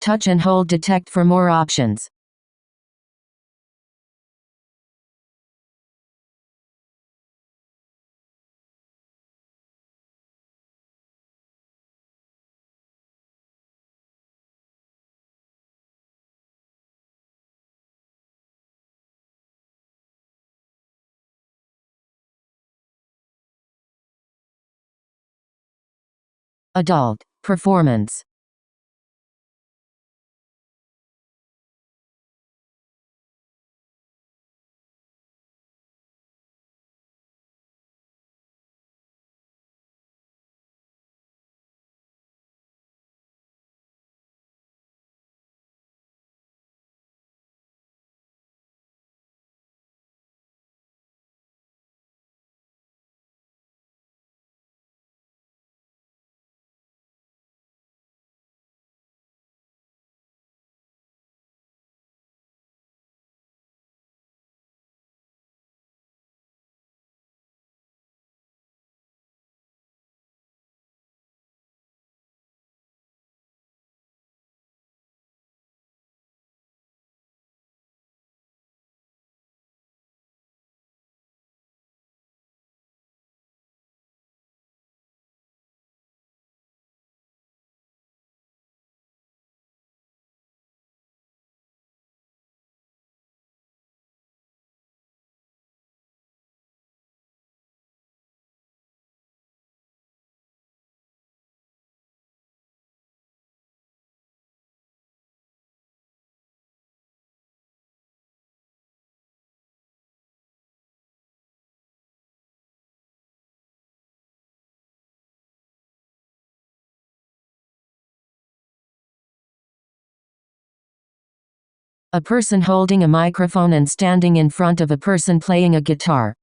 Touch and hold detect for more options. Adult performance. A person holding a microphone and standing in front of a person playing a guitar.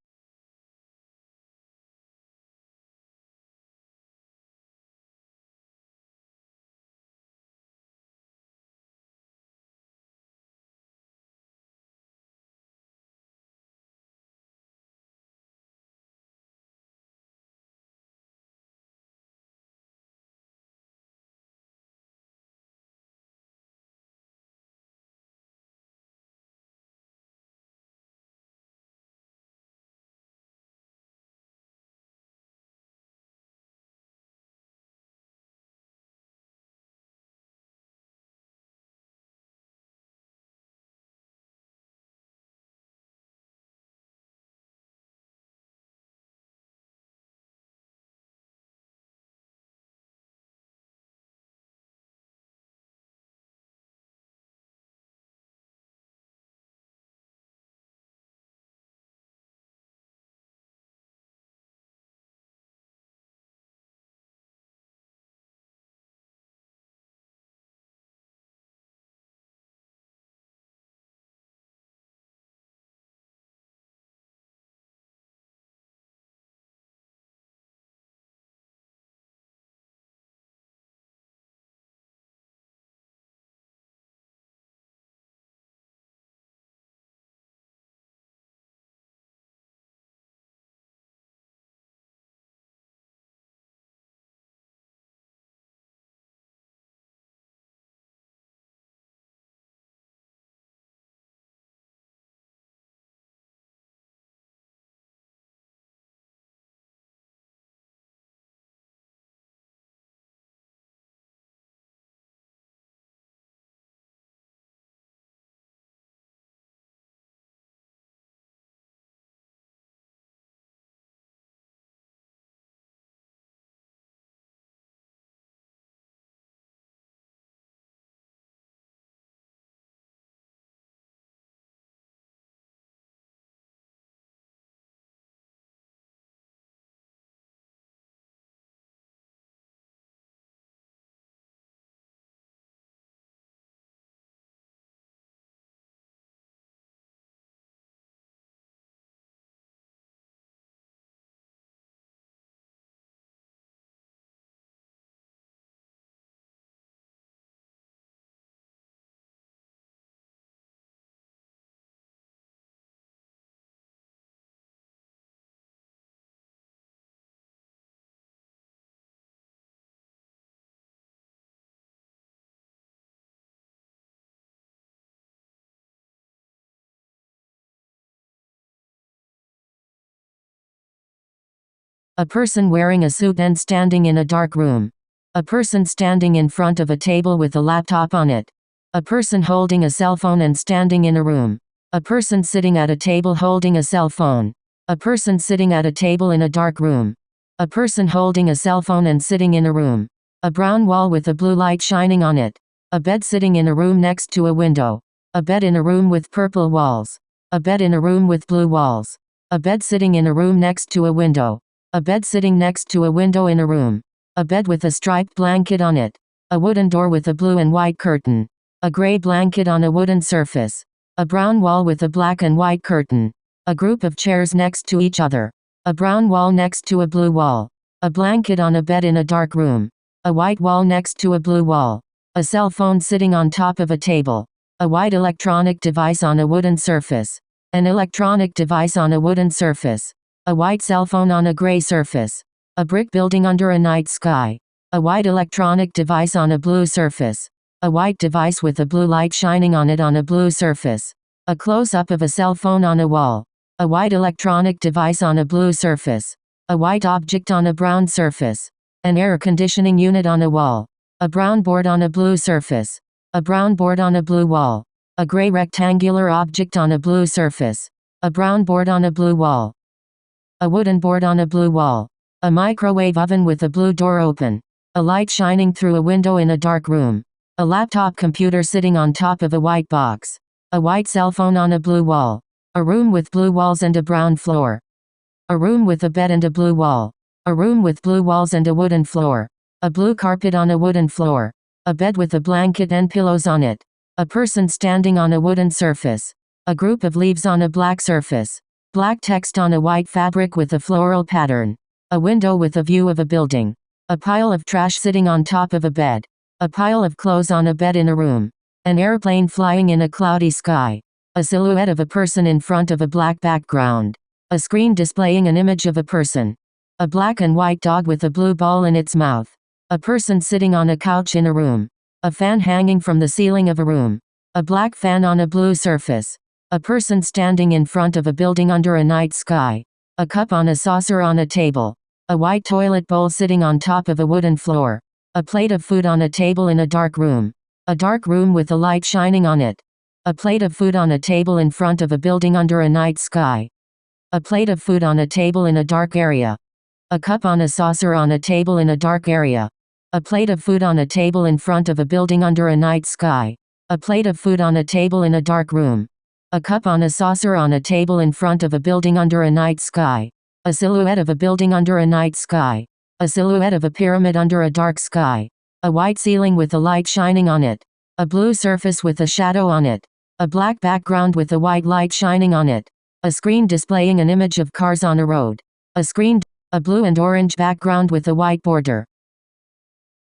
A person wearing a suit and standing in a dark room. A person standing in front of a table with a laptop on it. A person holding a cell phone and standing in a room. A person sitting at a table holding a cell phone. A person sitting at a table in a dark room. A person holding a cell phone and sitting in a room. A brown wall with a blue light shining on it. A bed sitting in a room next to a window. A bed in a room with purple walls. A bed in a room with blue walls. A bed sitting in a room next to a window. A bed sitting next to a window in a room. A bed with a striped blanket on it. A wooden door with a blue and white curtain. A gray blanket on a wooden surface. A brown wall with a black and white curtain. A group of chairs next to each other. A brown wall next to a blue wall. A blanket on a bed in a dark room. A white wall next to a blue wall. A cell phone sitting on top of a table. A white electronic device on a wooden surface. An electronic device on a wooden surface. A white cell phone on a gray surface. A brick building under a night sky. A white electronic device on a blue surface. A white device with a blue light shining on it on a blue surface. A close-up of a cell phone on a wall. A white electronic device on a blue surface. A white object on a brown surface. An air conditioning unit on a wall. A brown board on a blue surface. A brown board on a blue wall. A gray rectangular object on a blue surface. A brown board on a blue wall. A wooden board on a blue wall. A microwave oven with a blue door open. A light shining through a window in a dark room. A laptop computer sitting on top of a white box. A white cell phone on a blue wall. A room with blue walls and a brown floor. A room with a bed and a blue wall. A room with blue walls and a wooden floor. A blue carpet on a wooden floor. A bed with a blanket and pillows on it. A person standing on a wooden surface. A group of leaves on a black surface. Black text on a white fabric with a floral pattern. A window with a view of a building. A pile of trash sitting on top of a bed. A pile of clothes on a bed in a room. An airplane flying in a cloudy sky. A silhouette of a person in front of a black background. A screen displaying an image of a person. A black and white dog with a blue ball in its mouth. A person sitting on a couch in a room. A fan hanging from the ceiling of a room. A black fan on a blue surface. A person standing in front of a building under a night sky. A cup on a saucer on a table. A white toilet bowl sitting on top of a wooden floor. A plate of food on a table in a dark room. A dark room with a light shining on it. A plate of food on a table in front of a building under a night sky. A plate of food on a table in a dark area. A cup on a saucer on a table in a dark area. A plate of food on a table in front of a building under a night sky. A plate of food on a table in a dark room. A cup on a saucer on a table in front of a building under a night sky. A silhouette of a building under a night sky. A silhouette of a pyramid under a dark sky. A white ceiling with a light shining on it. A blue surface with a shadow on it. A black background with a white light shining on it. A screen displaying an image of cars on a road. A blue and orange background with a white border.